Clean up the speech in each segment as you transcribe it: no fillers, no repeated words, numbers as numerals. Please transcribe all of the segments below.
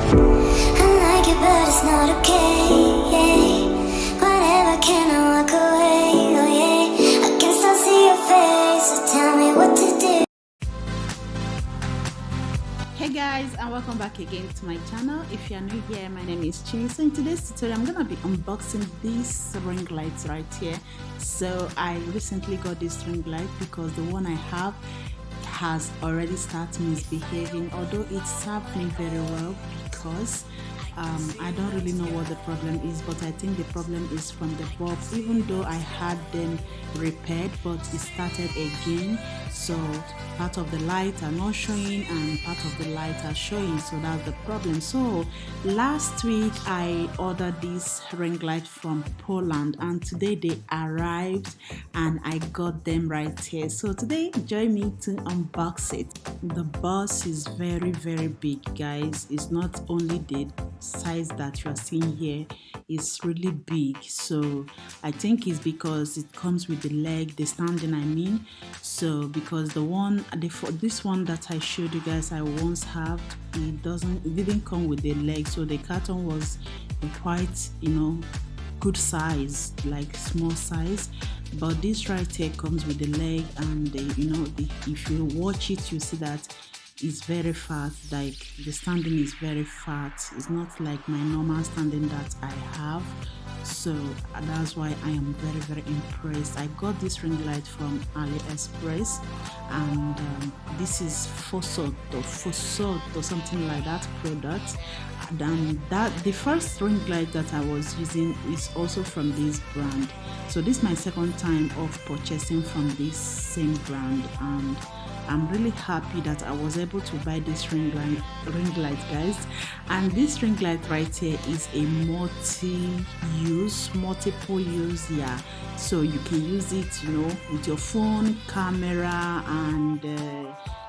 I like it, but it's not okay. Whatever, can I walk away? Oh yeah, I can still see your face, so tell me what to do. Hey guys, and welcome back again to my channel. If you are new here, my name is Chin. So in today's tutorial I'm gonna be unboxing this ring light right here. So I recently got this ring light because the one I have has already started misbehaving, although it served me very well because I don't really know what the problem is, but I think the problem is from the bulb. Even though I had them repaired, but it started again, so part of the light are not showing and part of the light are showing, so that's the problem. So last week I ordered this ring light from Poland and today they arrived and I got them right here. So today join me to unbox it. The box is very big, guys. It's not only the size that you are seeing here, is really big. So I think it's because it comes with the leg, the standing, I mean. So because this one that I showed you guys I once have, it didn't come with the leg, so the carton was a quite good size, like small size. But this right here comes with the leg, and if you watch it, you see that it's very fat. Like the standing is very fat. It's not like my normal standing that I have. So that's why I am very impressed. I got this ring light from AliExpress, and this is Fosot or something like that product. And the first ring light that I was using is also from this brand. So this is my second time of purchasing from this same brand, and I'm really happy that I was able to buy this ring light, guys. And this ring light right here is a multiple use, yeah. So you can use it, with your phone, camera, and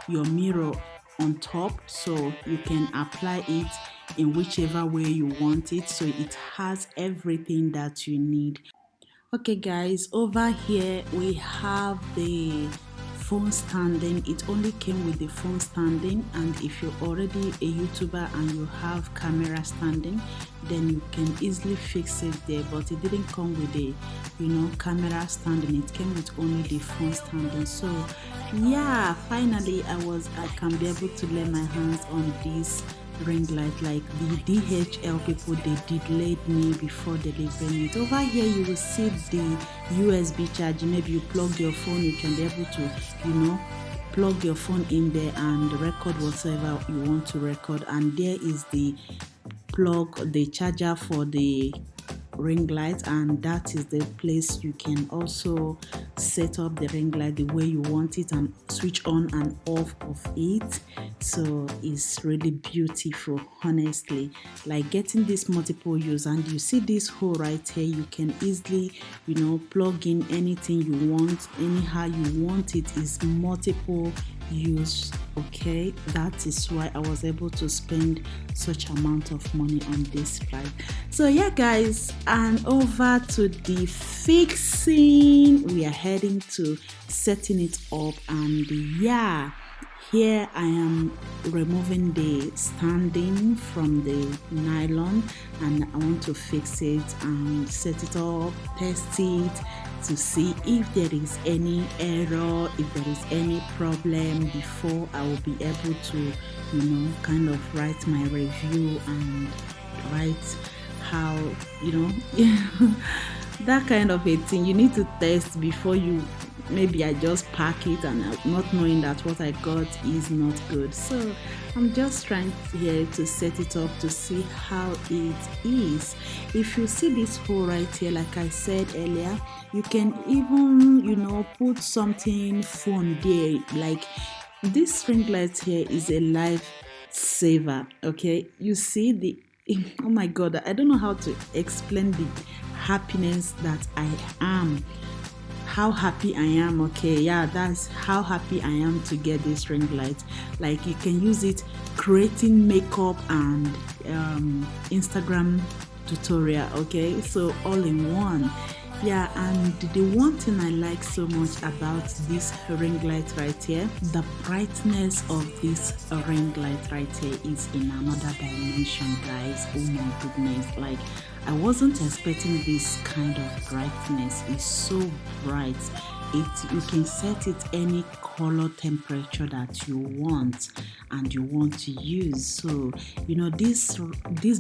your mirror on top. So you can apply it in whichever way you want it. So it has everything that you need. Okay guys, over here we have the phone standing. It only came with the phone standing, and if you're already a YouTuber and you have camera standing, then you can easily fix it there. But it didn't come with the camera standing, it came with only the phone standing. So yeah, finally I can be able to lay my hands on this ring light. Like the DHL people, they delayed me before delivering it. Over here you will see the USB charger. Maybe you plug your phone, you can be able to plug your phone in there and record whatever you want to record. And there is the charger for the ring light, and that is the place you can also set up the ring light the way you want it and switch on and off of it. So it's really beautiful, honestly. Like getting this multiple use, and you see this hole right here, you can easily plug in anything you want, anyhow you want it. Is multiple use. Okay, that is why I was able to spend such amount of money on this light. So yeah guys, and over to the fixing, we are heading to setting it up. And yeah, here I am removing the standing from the nylon, and I want to fix it and set it up, test it to see if there is any error, if there is any problem, before I will be able to kind of write my review and write how that kind of a thing. You need to test before you, maybe I just pack it and not knowing that what I got is not good. So I'm just trying here to set it up to see how it is. If you see this hole right here, like I said earlier, you can even put something fun there. Like this ring light here is a life saver. Okay, you see the oh my god, I don't know how to explain the happiness that I am, how happy I am. Okay, yeah, that's how happy I am to get this ring light. Like you can use it creating makeup and Instagram tutorial. Okay, so all in one. Yeah, and the one thing I like so much about this ring light right here, the brightness of this ring light right here is in another dimension, guys. Oh my goodness, like I wasn't expecting this kind of brightness. It's so bright. You can set it any color temperature that you want and you want to use. So you know, this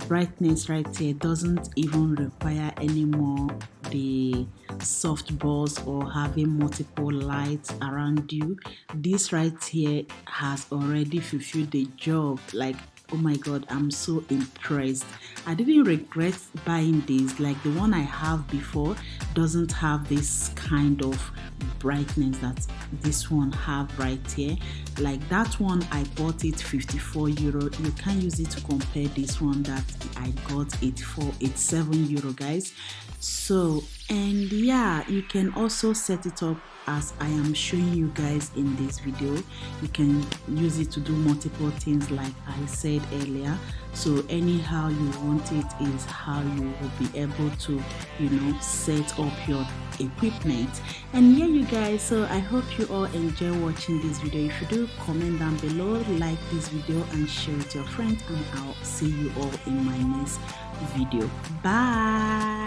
brightness right here doesn't even require anymore the soft balls or having multiple lights around you. This right here has already fulfilled the job. Like, oh my god, I'm so impressed. I didn't regret buying this. Like, the one I have before doesn't have this kind of brightness that this one have right here. Like, that one I bought it 54 euro. You can use it to compare this one that I got it for 87 euro, guys. So, and yeah, you can also set it up as I am showing you guys in this video. You can use it to do multiple things like I said earlier. So anyhow you want it is how you will be able to, you know, set up your equipment. And yeah, you guys, so I hope you all enjoy watching this video. If you do, comment down below, like this video and share with your friends, and I'll see you all in my next video. Bye.